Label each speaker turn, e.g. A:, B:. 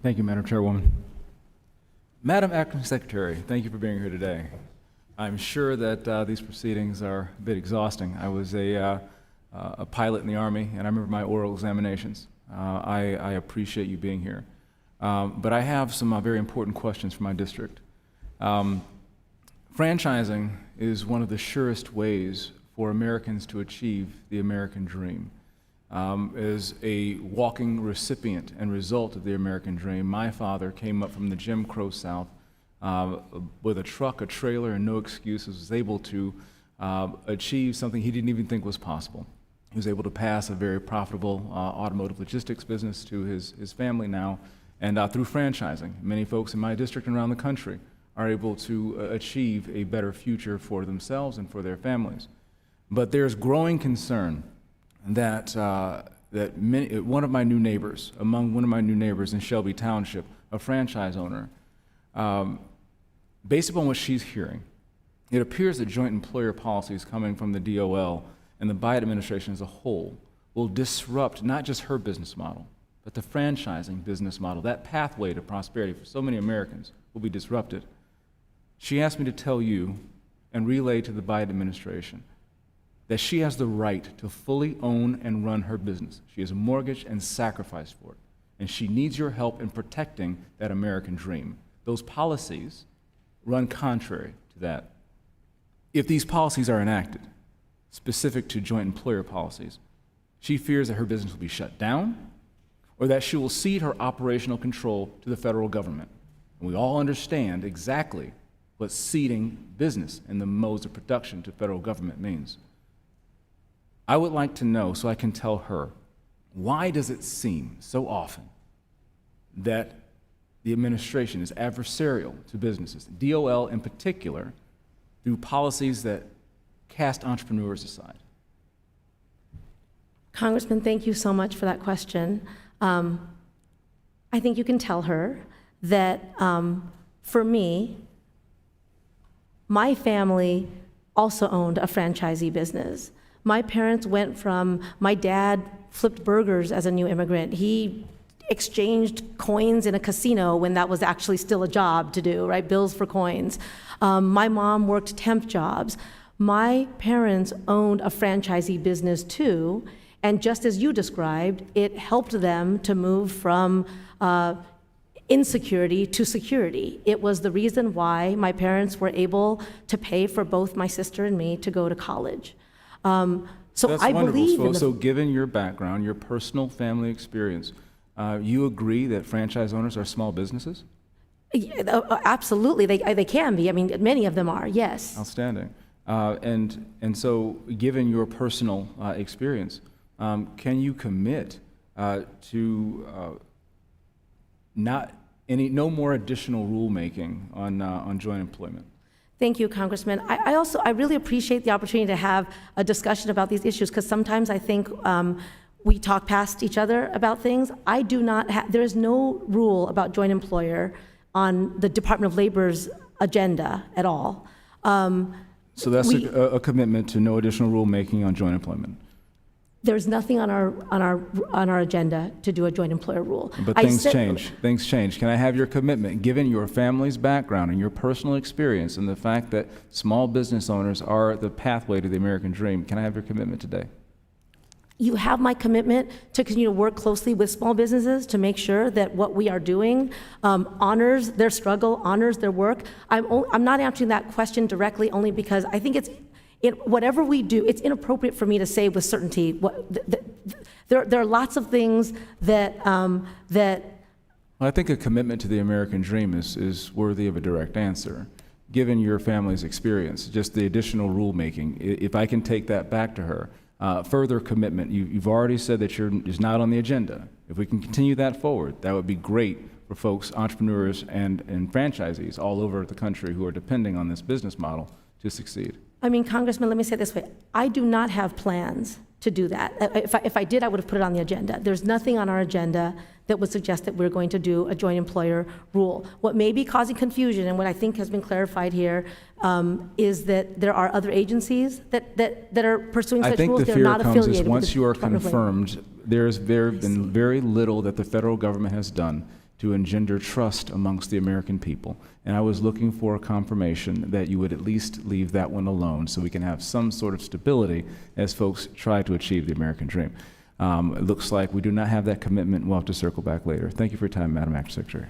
A: Thank you, Madam Chairwoman. Madam Acting Secretary, thank you for being here today. I'm sure that these proceedings are a bit exhausting. I was a pilot in the Army, and I remember my oral examinations. I appreciate you being here. But I have some very important questions for my district. Franchising is one of the surest ways for Americans to achieve the American dream. As a walking recipient and result of the American dream, my father came up from the Jim Crow South with a truck, a trailer, and no excuses, was able to achieve something he didn't even think was possible. He was able to pass a very profitable automotive logistics business to his family now, and through franchising, many folks in my district and around the country are able to achieve a better future for themselves and for their families. But there's growing concern that one of my new neighbors in Shelby Township, a franchise owner, based upon what she's hearing, it appears that joint employer policies coming from the DOL and the Biden administration as a whole will disrupt not just her business model, but the franchising business model. That pathway to prosperity for so many Americans will be disrupted. She asked me to tell you and relay to the Biden administration that she has the right to fully own and run her business. She has mortgaged and sacrificed for it, and she needs your help in protecting that American dream. Those policies run contrary to that. If these policies are enacted, specific to joint employer policies, she fears that her business will be shut down or that she will cede her operational control to the federal government. And we all understand exactly what ceding business and the modes of production to federal government means. I would like to know, so I can tell her, why does it seem so often that the administration is adversarial to businesses, DOL in particular, through policies that cast entrepreneurs aside?
B: Congressman, thank you so much for that question. I think you can tell her that for me, my family also owned a franchisee business. My parents went from, my dad flipped burgers as a new immigrant. He exchanged coins in a casino when that was actually still a job to do, right? Bills for coins. My mom worked temp jobs. My parents owned a franchisee business too, and just as you described, it helped them to move from insecurity to security. It was the reason why my parents were able to pay for both my sister and me to go to college. So
A: That's
B: I
A: wonderful.
B: believe in
A: So given your background, your personal family experience, you agree that franchise owners are small businesses?
B: Yeah, absolutely, they can be. I mean, many of them are, yes.
A: Outstanding. And so given your personal experience, can you commit to no more additional rulemaking on joint employment?
B: Thank you, Congressman. I really appreciate the opportunity to have a discussion about these issues, because sometimes I think we talk past each other about things. I do not have, there is no rule about joint employer on the Department of Labor's agenda at all.
A: So that's a commitment to no additional rulemaking on joint employment.
B: There's nothing on our agenda to do a joint employer rule.
A: But things change. Things change. Can I have your commitment, given your family's background and your personal experience and the fact that small business owners are the pathway to the American dream? Can I have your commitment today?
B: You have my commitment to continue to work closely with small businesses to make sure that what we are doing honors their struggle, honors their work. I'm not answering that question directly only because I think whatever we do, it's inappropriate for me to say with certainty. There are lots of things that
A: Well, I think a commitment to the American dream is worthy of a direct answer. Given your family's experience, just the additional rulemaking, if I can take that back to her, further commitment. You've already said that it's not on the agenda. If we can continue that forward, that would be great for folks, entrepreneurs, and franchisees all over the country who are depending on this business model to succeed.
B: I mean, Congressman, let me say it this way. I do not have plans to do that. If I did, I would have put it on the agenda. There's nothing on our agenda that would suggest that we're going to do a joint employer rule. What may be causing confusion, and what I think has been clarified here, is that there are other agencies that are pursuing such rules. They're not affiliated with the Department of Labor. I think the fear comes is once you are confirmed, there have been very little that the federal government has done
A: to engender trust amongst the American people. And I was looking for a confirmation that you would at least leave that one alone so we can have some sort of stability as folks try to achieve the American dream. It looks like we do not have that commitment. We'll have to circle back later. Thank you for your time, Madam Acting Secretary.